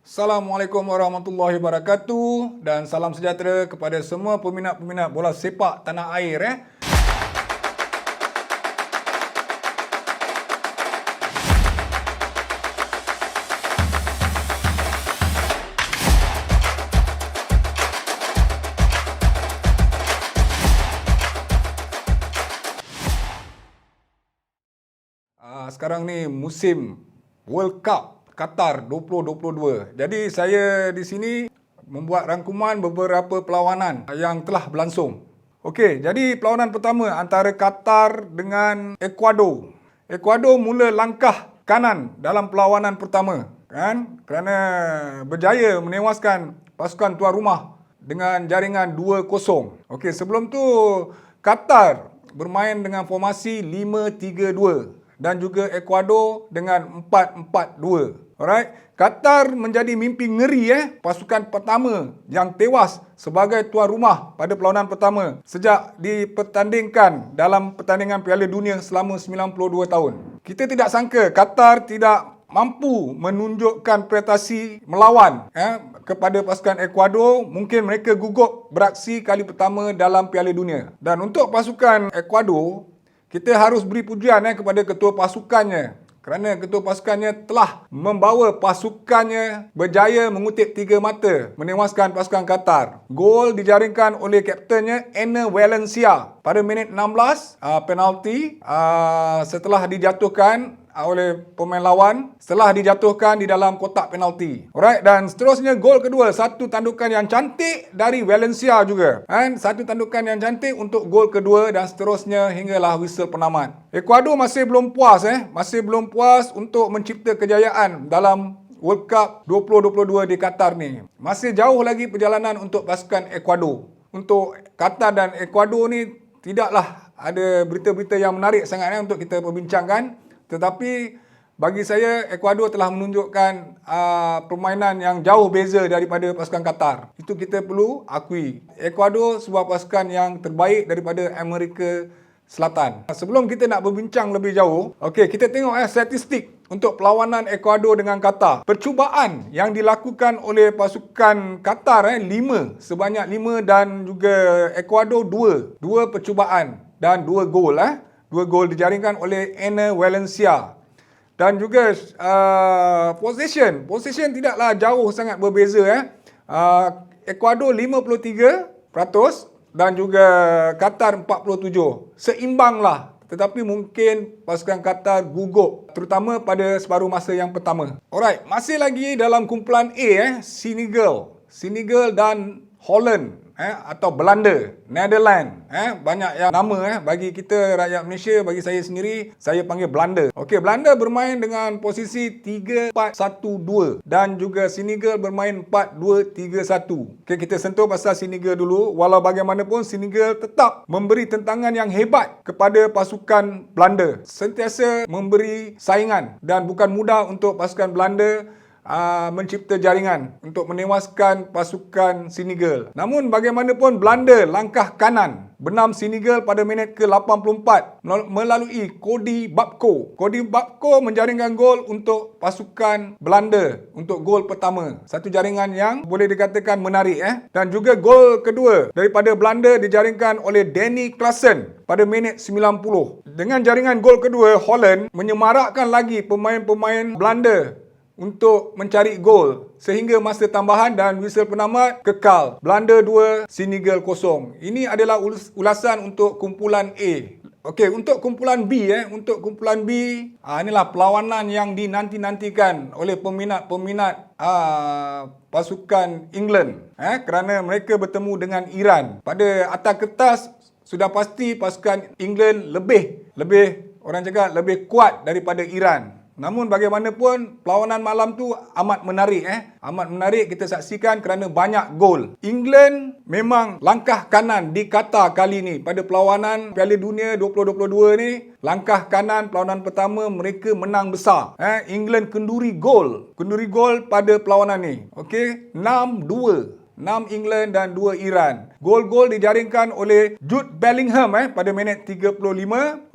Assalamualaikum warahmatullahi wabarakatuh dan salam sejahtera kepada semua peminat-peminat bola sepak tanah air. Sekarang ni musim World Cup Qatar 2022. Jadi saya di sini membuat rangkuman beberapa perlawanan yang telah berlangsung. Okey, jadi perlawanan pertama antara Qatar dengan Ecuador. Ecuador mula langkah kanan dalam perlawanan pertama, kan? Kerana berjaya menewaskan pasukan tuan rumah dengan jaringan 2-0. Okey, sebelum tu Qatar bermain dengan formasi 5-3-2 dan juga Ecuador dengan 4-4-2. Alright, Qatar menjadi mimpi ngeri pasukan pertama yang tewas sebagai tuan rumah pada perlawanan pertama sejak dipertandingkan dalam pertandingan Piala Dunia selama 92 tahun. Kita tidak sangka Qatar tidak mampu menunjukkan prestasi melawan kepada pasukan Ecuador. Mungkin mereka gugup beraksi kali pertama dalam Piala Dunia. Dan untuk pasukan Ecuador, kita harus beri pujian kepada ketua pasukannya kerana ketua pasukannya telah membawa pasukannya berjaya mengutip 3 mata menewaskan pasukan Qatar. Gol dijaringkan oleh kaptennya Enner Valencia pada minit 16, penalti setelah dijatuhkan oleh pemain lawan, setelah dijatuhkan di dalam kotak penalti. Alright, dan seterusnya gol kedua, satu tandukan yang cantik dari Valencia juga. Satu tandukan yang cantik untuk gol kedua dan seterusnya hinggalah whistle penamat. Ecuador masih belum puas untuk mencipta kejayaan dalam World Cup 2022 di Qatar ni. Masih jauh lagi perjalanan untuk pasukan Ecuador. Untuk Qatar dan Ecuador ni tidaklah ada berita-berita yang menarik sangat untuk kita perbincangkan. Tetapi bagi saya Ecuador telah menunjukkan permainan yang jauh beza daripada pasukan Qatar. Itu kita perlu akui. Ecuador sebuah pasukan yang terbaik daripada Amerika Selatan. Sebelum kita nak berbincang lebih jauh, okey, kita tengok statistik untuk perlawanan Ecuador dengan Qatar. Percubaan yang dilakukan oleh pasukan Qatar sebanyak 5 dan juga Ecuador 2 percubaan dan 2 gol 2 gol dijaringkan oleh Enner Valencia. Dan juga possession tidaklah jauh sangat berbeza. Ecuador 53% dan juga Qatar 47%. Seimbanglah. Tetapi mungkin pasukan Qatar gugup, terutama pada separuh masa yang pertama. Alright, masih lagi dalam kumpulan A, Senegal dan Holland. Atau Belanda, Netherlands. Banyak yang nama bagi kita rakyat Malaysia, bagi saya sendiri, saya panggil Belanda. Okey, Belanda bermain dengan posisi 3-4-1-2 dan juga Senegal bermain 4-2-3-1. Okey, kita sentuh pasal Senegal dulu. Walau bagaimanapun Senegal tetap memberi tentangan yang hebat kepada pasukan Belanda. Sentiasa memberi saingan dan bukan mudah untuk pasukan Belanda mencipta jaringan untuk menewaskan pasukan Senegal. Namun bagaimanapun Belanda langkah kanan benam Senegal pada minit ke-84 melalui Cody Gakpo. Cody Gakpo menjaringkan gol untuk pasukan Belanda untuk gol pertama. Satu jaringan yang boleh dikatakan menarik. Dan juga gol kedua daripada Belanda dijaringkan oleh Danny Klaassen pada minit 90. Dengan jaringan gol kedua, Holland menyemarakkan lagi pemain-pemain Belanda untuk mencari gol sehingga masa tambahan dan whistle penamat kekal. Belanda 2, Senegal 0. Ini adalah ulasan untuk kumpulan A. Okey, untuk kumpulan B inilah perlawanan yang dinanti-nantikan oleh peminat-peminat pasukan England kerana mereka bertemu dengan Iran. Pada atas kertas sudah pasti pasukan England lebih orang cakap lebih kuat daripada Iran. Namun bagaimanapun perlawanan malam tu amat menarik. Amat menarik kita saksikan kerana banyak gol. England memang langkah kanan di Qatar kali ni. Pada perlawanan Piala Dunia 2022 ni, langkah kanan perlawanan pertama mereka menang besar. England kenduri gol pada perlawanan ni. Okey, 6-2. 6 England dan 2 Iran. Gol-gol dijaringkan oleh Jude Bellingham pada minit 35.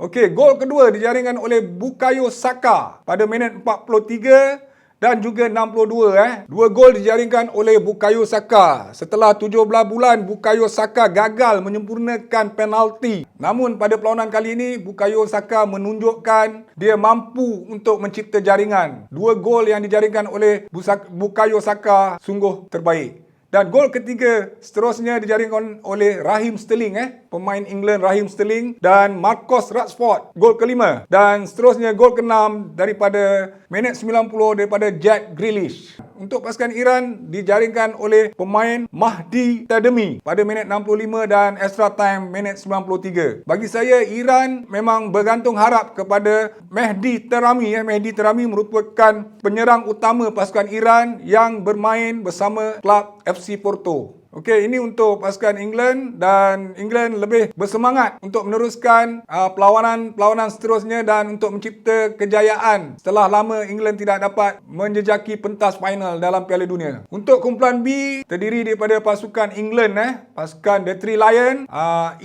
Okey, gol kedua dijaringkan oleh Bukayo Saka pada minit 43 dan juga 62. 2 gol dijaringkan oleh Bukayo Saka. Setelah 17 bulan, Bukayo Saka gagal menyempurnakan penalti. Namun pada perlawanan kali ini, Bukayo Saka menunjukkan dia mampu untuk mencipta jaringan. 2 gol yang dijaringkan oleh Bukayo Saka sungguh terbaik. Dan gol ketiga seterusnya dijaringkan oleh Raheem Sterling, pemain England Raheem Sterling, dan Marcus Rashford, gol kelima. Dan seterusnya gol keenam daripada minit 90 daripada Jack Grealish. Untuk pasukan Iran dijaringkan oleh pemain Mahdi Tademi pada minit 65 dan extra time minit 93. Bagi saya, Iran memang bergantung harap kepada Mehdi Taremi. Mehdi Taremi merupakan penyerang utama pasukan Iran yang bermain bersama klub FC Porto. Okey, ini untuk pasukan England, dan England lebih bersemangat untuk meneruskan perlawanan seterusnya dan untuk mencipta kejayaan setelah lama England tidak dapat menjejaki pentas final dalam Piala Dunia. Untuk kumpulan B terdiri daripada pasukan England, pasukan The Three Lions,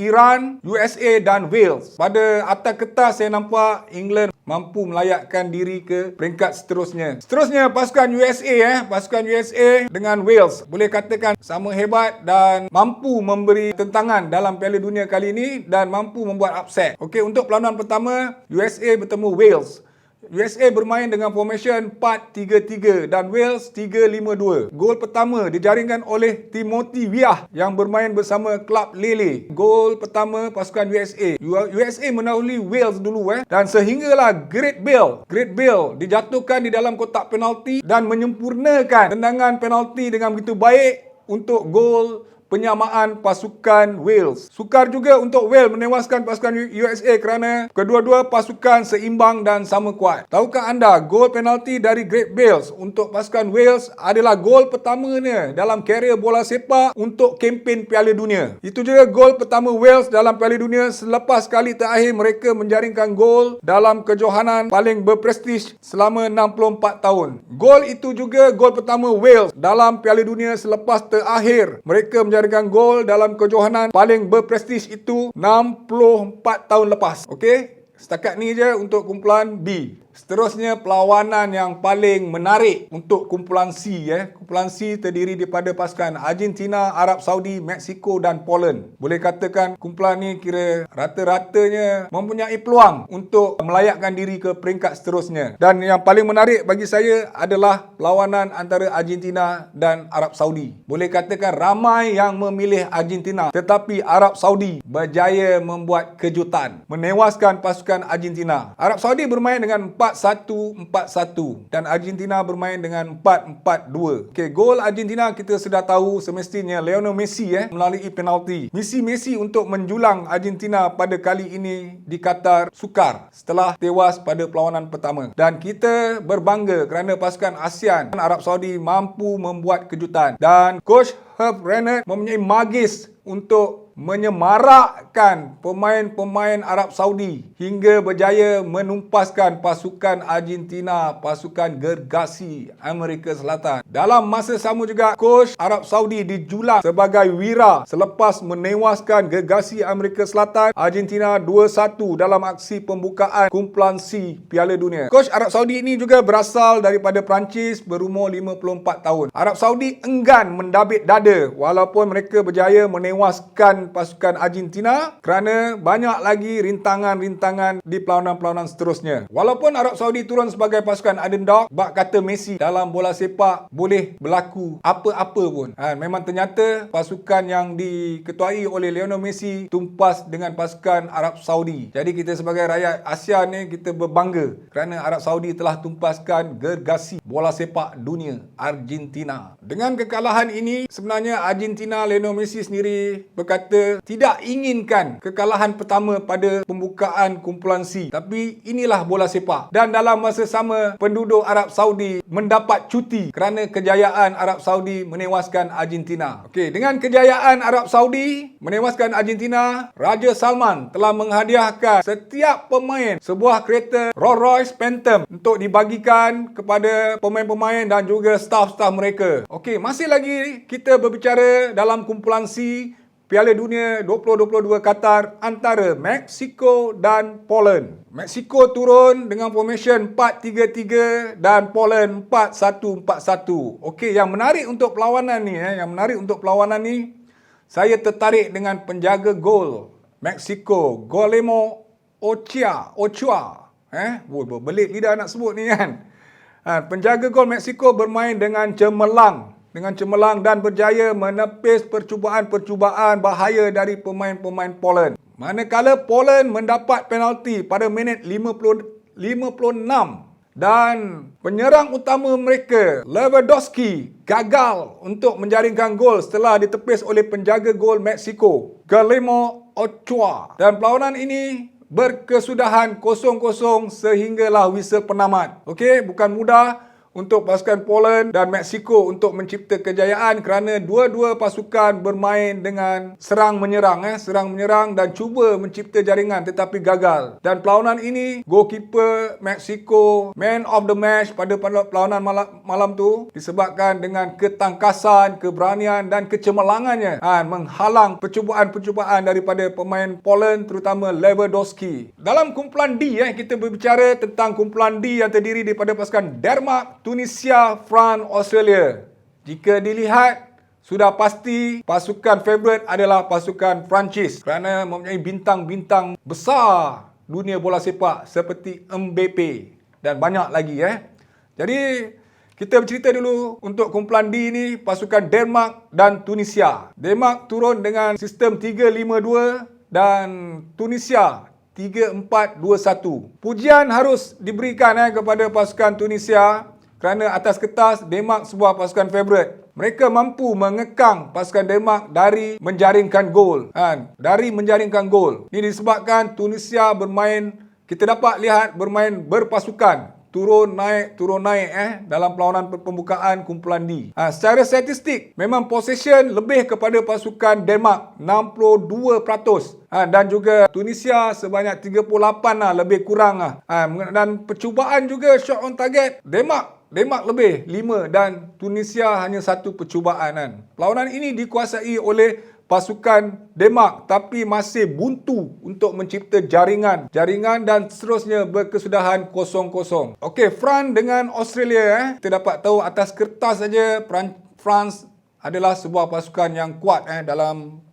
Iran, USA dan Wales. Pada atas kertas saya nampak England mampu melayakkan diri ke peringkat seterusnya. Seterusnya pasukan USA, pasukan USA dengan Wales boleh katakan sama hebat dan mampu memberi tentangan dalam Piala Dunia kali ini dan mampu membuat upset. Okey, untuk perlawanan pertama USA bertemu Wales. USA bermain dengan formation 4-3-3 dan Wales 3-5-2. Gol pertama dijaringkan oleh Timothy Weah yang bermain bersama klub Lille. Gol pertama pasukan USA. USA mendahului Wales dulu dan sehinggalah Gareth Bale dijatuhkan di dalam kotak penalti dan menyempurnakan tendangan penalti dengan begitu baik untuk gol penyamaan pasukan Wales. Sukar juga untuk Wales menewaskan pasukan USA kerana kedua-dua pasukan seimbang dan sama kuat. Tahukah anda, gol penalti dari Gareth Bale untuk pasukan Wales adalah gol pertamanya dalam karier bola sepak untuk kempen Piala Dunia. Itu juga gol pertama Wales dalam Piala Dunia selepas kali terakhir mereka menjaringkan gol dalam kejohanan paling berprestij selama 64 tahun. Gol itu juga gol pertama Wales dalam Piala Dunia selepas terakhir mereka menjaringkan gol dalam kejohanan paling berprestij itu 64 tahun lepas. Okey, setakat ni je untuk kumpulan B. Seterusnya perlawanan yang paling menarik untuk kumpulan C. Kumpulan C terdiri daripada pasukan Argentina, Arab Saudi, Mexico dan Poland. Boleh katakan kumpulan ni kira rata-ratanya mempunyai peluang untuk melayakkan diri ke peringkat seterusnya. Dan yang paling menarik bagi saya adalah perlawanan antara Argentina dan Arab Saudi. Boleh katakan ramai yang memilih Argentina, tetapi Arab Saudi berjaya membuat kejutan, menewaskan pasukan Argentina. Arab Saudi bermain dengan 4-1-4-1 dan Argentina bermain dengan 4-4-2. Okey, gol Argentina kita sudah tahu semestinya Lionel Messi melalui penalti. Misi Messi untuk menjulang Argentina pada kali ini di Qatar sukar setelah tewas pada perlawanan pertama. Dan kita berbangga kerana pasukan ASEAN Arab Saudi mampu membuat kejutan. Dan coach Herb Renard mempunyai magis untuk menyemarakkan pemain-pemain Arab Saudi hingga berjaya menumpaskan pasukan Argentina, pasukan gergasi Amerika Selatan. Dalam masa sama juga, coach Arab Saudi dijulang sebagai wira selepas menewaskan gergasi Amerika Selatan Argentina 2-1 dalam aksi pembukaan kumpulan C Piala Dunia. Coach Arab Saudi ini juga berasal daripada Perancis, berumur 54 tahun. Arab Saudi enggan mendabit dada walaupun mereka berjaya menewaskan pasukan Argentina kerana banyak lagi rintangan-rintangan di perlawanan-perlawanan seterusnya. Walaupun Arab Saudi turun sebagai pasukan underdog, bak kata Messi, dalam bola sepak boleh berlaku apa-apa pun. Memang ternyata pasukan yang diketuai oleh Lionel Messi tumpas dengan pasukan Arab Saudi. Jadi kita sebagai rakyat ASEAN ni, kita berbangga kerana Arab Saudi telah tumpaskan gergasi bola sepak dunia, Argentina. Dengan kekalahan ini, sebenarnya Argentina, Lionel Messi sendiri berkata tidak inginkan kekalahan pertama pada pembukaan kumpulan C. Tapi inilah bola sepak. Dan dalam masa sama, penduduk Arab Saudi mendapat cuti kerana kejayaan Arab Saudi menewaskan Argentina. Okey, dengan kejayaan Arab Saudi menewaskan Argentina, Raja Salman telah menghadiahkan setiap pemain sebuah kereta Rolls-Royce Phantom untuk dibagikan kepada pemain-pemain dan juga staf-staf mereka. Okey, masih lagi kita berbicara dalam kumpulan C. Piala Dunia 2022 Qatar antara Mexico dan Poland. Mexico turun dengan formation 4-3-3 dan Poland 4-1-4-1. Okey, yang menarik untuk perlawanan ni, saya tertarik dengan penjaga gol Mexico, Guillermo Ochoa. Berbelit lidah nak sebut ni kan. Penjaga gol Mexico bermain dengan cemerlang dan berjaya menepis percubaan-percubaan bahaya dari pemain-pemain Poland. Manakala Poland mendapat penalti pada minit 56 dan penyerang utama mereka, Lewandowski, gagal untuk menjaringkan gol setelah ditepis oleh penjaga gol Mexico, Guillermo Ochoa. Dan perlawanan ini berkesudahan 0-0 sehinggalah whistle penamat. Okey, bukan mudah untuk pasukan Poland dan Mexico untuk mencipta kejayaan kerana dua-dua pasukan bermain dengan serang menyerang dan cuba mencipta jaringan tetapi gagal. Dan perlawanan ini, goalkeeper Mexico man of the match pada perlawanan malam tu disebabkan dengan ketangkasan, keberanian dan kecemerlangannya menghalang percubaan-percubaan daripada pemain Poland terutama Lewandowski. Dalam kumpulan D kita berbicara tentang kumpulan D yang terdiri daripada pasukan Denmark, Tunisia, France, Australia. Jika dilihat, sudah pasti pasukan favourite adalah pasukan Perancis kerana mempunyai bintang-bintang besar dunia bola sepak seperti Mbappe dan banyak lagi. Jadi, kita bercerita dulu untuk kumpulan D ni, pasukan Denmark dan Tunisia. Denmark turun dengan sistem 3-5-2 dan Tunisia 3-4-2-1. Pujian harus diberikan kepada pasukan Tunisia kerana atas kertas Denmark sebuah pasukan favourite. Mereka mampu mengekang pasukan Denmark dari menjaringkan gol. Ini disebabkan Tunisia bermain, kita dapat lihat bermain berpasukan. Turun naik dalam perlawanan pembukaan kumpulan D. Secara statistik, memang possession lebih kepada pasukan Denmark 62%. Dan juga Tunisia sebanyak 38 lebih kurang. Dan percubaan juga shot on target Denmark lebih 5 dan Tunisia hanya 1 percubaan. Perlawanan ini dikuasai oleh pasukan Denmark tapi masih buntu untuk mencipta jaringan dan seterusnya berkesudahan 0-0. Okey, France dengan Australia kita dapat tahu atas kertas saja France adalah sebuah pasukan yang kuat dalam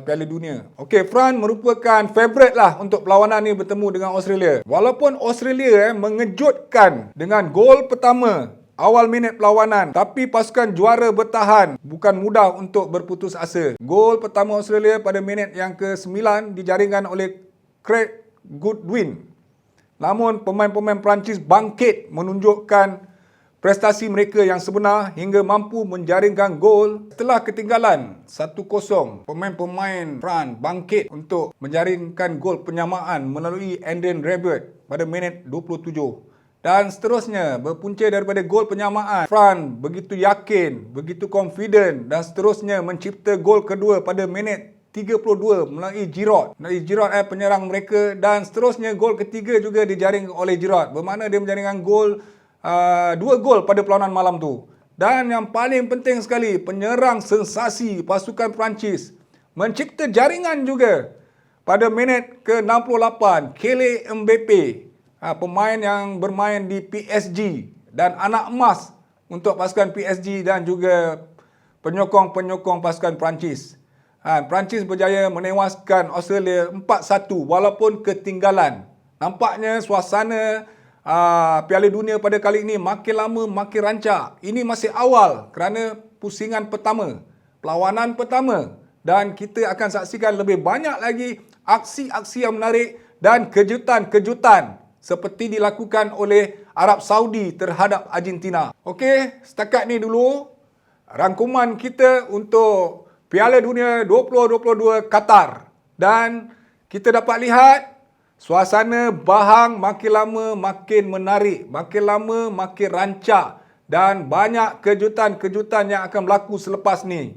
Piala Dunia. Okey, France merupakan favourite lah untuk perlawanan ni bertemu dengan Australia. Walaupun Australia mengejutkan dengan gol pertama awal minit perlawanan, tapi pasukan juara bertahan. Bukan mudah untuk berputus asa. Gol pertama Australia pada minit yang ke-9 dijaringkan oleh Craig Goodwin. Namun pemain-pemain Perancis bangkit menunjukkan prestasi mereka yang sebenar hingga mampu menjaringkan gol setelah ketinggalan 1-0. Pemain-pemain France bangkit untuk menjaringkan gol penyamaan melalui Eden Rebiot pada minit 27. Dan seterusnya berpunca daripada gol penyamaan. France begitu yakin, begitu confident dan seterusnya mencipta gol kedua pada minit 32 melalui Giroud. Penyerang mereka dan seterusnya gol ketiga juga dijaring oleh Giroud. Bermakna dia menjaringkan gol 2 gol pada perlawanan malam tu. Dan yang paling penting sekali, penyerang sensasi pasukan Perancis mencipta jaringan juga pada minit ke-68, Kylian Mbappe, pemain yang bermain di PSG dan anak emas untuk pasukan PSG dan juga penyokong-penyokong pasukan Perancis. Perancis berjaya menewaskan Australia 4-1 walaupun ketinggalan. Nampaknya suasana Piala Dunia pada kali ini makin lama makin rancak. Ini masih awal kerana pusingan pertama, perlawanan pertama, dan kita akan saksikan lebih banyak lagi aksi-aksi yang menarik dan kejutan-kejutan seperti dilakukan oleh Arab Saudi terhadap Argentina. Okey, setakat ni dulu rangkuman kita untuk Piala Dunia 2022 Qatar. Dan kita dapat lihat suasana bahang makin lama makin menarik, makin lama makin rancak dan banyak kejutan-kejutan yang akan berlaku selepas ni.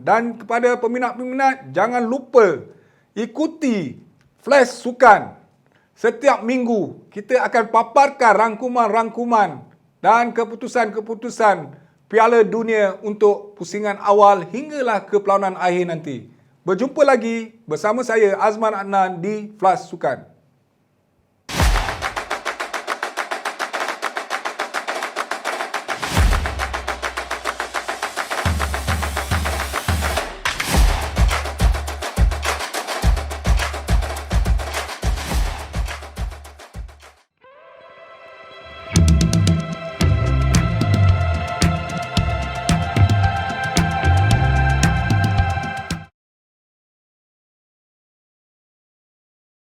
Dan kepada peminat-peminat, jangan lupa ikuti Flash Sukan. Setiap minggu kita akan paparkan rangkuman-rangkuman dan keputusan-keputusan Piala Dunia untuk pusingan awal hinggalah ke perlawanan akhir nanti. Berjumpa lagi bersama saya Azman Adnan di Flash Sukan.